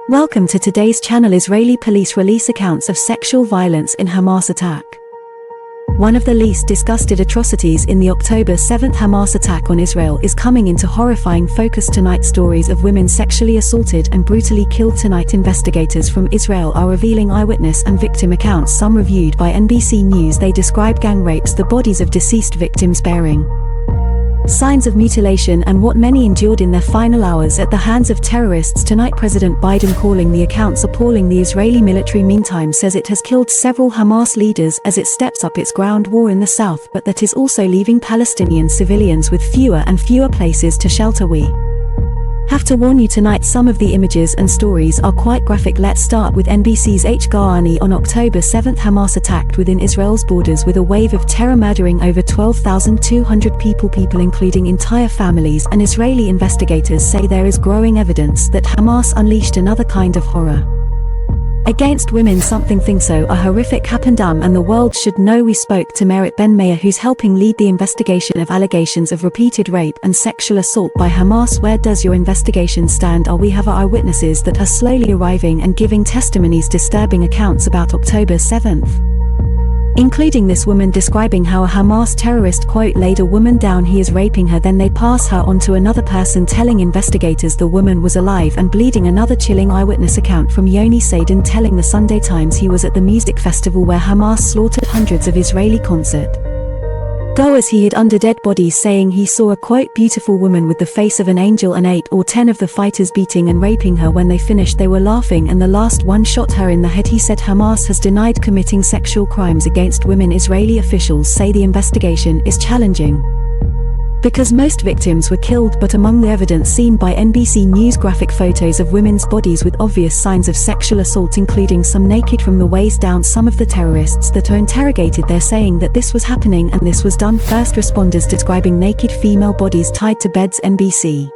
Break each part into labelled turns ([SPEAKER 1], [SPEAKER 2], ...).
[SPEAKER 1] Welcome to today's channel. Israeli police release accounts of sexual violence in Hamas attack. One of the least discussed atrocities in the October 7 Hamas attack on Israel is coming into horrifying focus tonight. Stories of women sexually assaulted and brutally killed tonight. Investigators from Israel are revealing eyewitness and victim accounts, some reviewed by NBC News. They describe gang rapes, the bodies of deceased victims bearing signs of mutilation, and what many endured in their final hours at the hands of terrorists tonight. President Biden calling the accounts appalling. The Israeli military meantime says it has killed several Hamas leaders as it steps up its ground war in the south, but that is also leaving Palestinian civilians with fewer and fewer places to shelter. We have to warn you tonight, some of the images and stories are quite graphic. Let's start with NBC's Hala Gorani. On October 7, Hamas attacked within Israel's borders with a wave of terror, murdering over 12,200 people including entire families, and Israeli investigators say there is growing evidence that Hamas unleashed another kind of horror against women. Something thinks so a horrific happened, and the world should know. We spoke to Merit Ben Meir, who's helping lead the investigation of allegations of repeated rape and sexual assault by Hamas. Where does your investigation stand? We have our eyewitnesses that are slowly arriving and giving testimonies, disturbing accounts about October 7th. Including this woman describing how a Hamas terrorist, quote, laid a woman down, he is raping her, then they pass her on to another person, telling investigators the woman was alive and bleeding. Another chilling eyewitness account from Yoni Sadin telling the Sunday Times he was at the music festival where Hamas slaughtered hundreds of Israeli concert goers. He hid under dead bodies, saying he saw a, quote, beautiful woman with the face of an angel, and 8 or 10 of the fighters beating and raping her. When they finished they were laughing and the last one shot her in the head. He said Hamas has denied committing sexual crimes against women. Israeli officials say the investigation is challenging because most victims were killed, but among the evidence seen by NBC News, graphic photos of women's bodies with obvious signs of sexual assault, including some naked from the waist down. Some of the terrorists that are interrogated, they're saying that this was happening and this was done. First responders describing naked female bodies tied to beds. NBC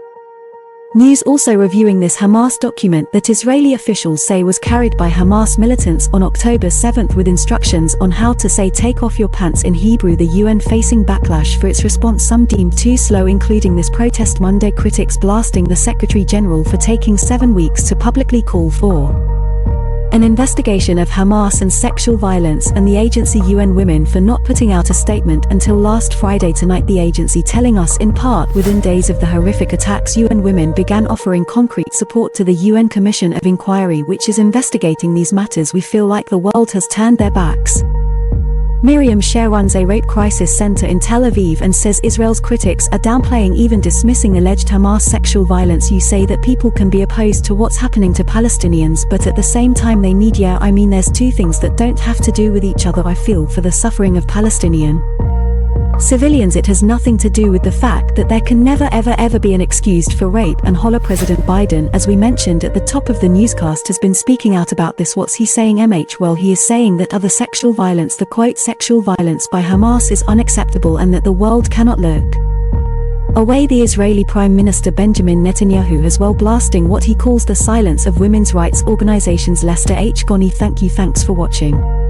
[SPEAKER 1] News also reviewing this Hamas document that Israeli officials say was carried by Hamas militants on October 7 with instructions on how to say take off your pants in Hebrew. The UN facing backlash for its response, some deemed too slow, including this protest Monday, critics blasting the Secretary General for taking 7 weeks to publicly call for an investigation of Hamas and sexual violence, and the agency UN Women for not putting out a statement until last Friday. Tonight the agency telling us in part within days of the horrific attacks, UN Women began offering concrete support to the UN Commission of Inquiry which is investigating these matters. We feel like the world has turned their backs. Miriam Sher runs a rape crisis center in Tel Aviv and says Israel's critics are downplaying, even dismissing alleged Hamas sexual violence. You say that people can be opposed to what's happening to Palestinians, but at the same time they need, I mean there's two things that don't have to do with each other. I feel for the suffering of Palestinian civilians. It has nothing to do with the fact that there can never ever be an excuse for rape and holler. President Biden, as we mentioned at the top of the newscast, has been speaking out about this. What's he saying? Well, he is saying that other sexual violence, the quote sexual violence by Hamas, is unacceptable and that the world cannot look away. The Israeli Prime Minister Benjamin Netanyahu as well blasting what he calls the silence of women's rights organizations. Lester H. Goni, thanks for watching.